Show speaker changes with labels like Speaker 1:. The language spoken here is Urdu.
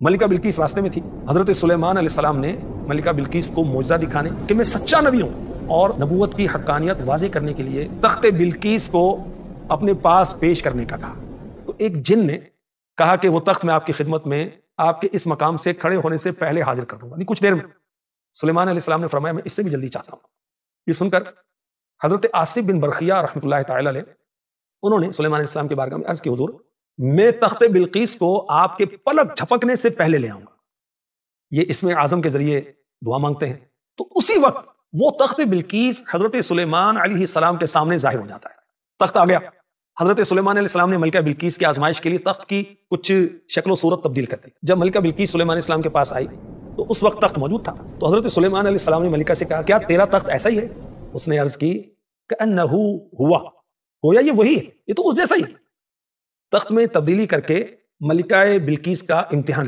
Speaker 1: ملکہ بلقیس راستے میں تھی. حضرت سلیمان علیہ السلام نے ملکہ بلقیس کو معجزہ دکھانے کہ میں سچا نبی ہوں اور نبوت کی حقانیت واضح کرنے کے لیے تخت بلقیس کو اپنے پاس پیش کرنے کا کہا. تو ایک جن نے کہا کہ وہ تخت میں آپ کی خدمت میں آپ کے اس مقام سے کھڑے ہونے سے پہلے حاضر کر دوں گا، کچھ دیر میں. سلیمان علیہ السلام نے فرمایا میں اس سے بھی جلدی چاہتا ہوں. یہ سن کر حضرت آصف بن برخیہ رحمۃ اللہ تعالی علیہ انہوں نے سلیمان علیہ السلام کے بارگاہ میں عرض کی حضور میں تخت بلقیس کو آپ کے پلک جھپکنے سے پہلے لے آؤں گا. یہ اسم اعظم کے ذریعے دعا مانگتے ہیں. تو اسی وقت وہ تخت بلقیس حضرت سلیمان علیہ السلام کے سامنے ظاہر ہو جاتا ہے. تخت آ گیا. حضرت سلیمان علیہ السلام نے ملکہ بلقیس کی آزمائش کے لیے تخت کی کچھ شکل و صورت تبدیل کر دی. جب ملکہ بلقیس سلیمان علیہ السلام کے پاس آئی تو اس وقت تخت موجود تھا. تو حضرت سلیمان علیہ السلام نے ملکہ سے کہا کیا تیرا تخت ایسا ہی ہے؟ اس نے عرض کی کأنہ ہوا، گویا یہ وہی ہے، یہ تو اس جیسا ہی. تخت میں تبدیلی کر کے ملکہ بلقیس کا امتحان لیا.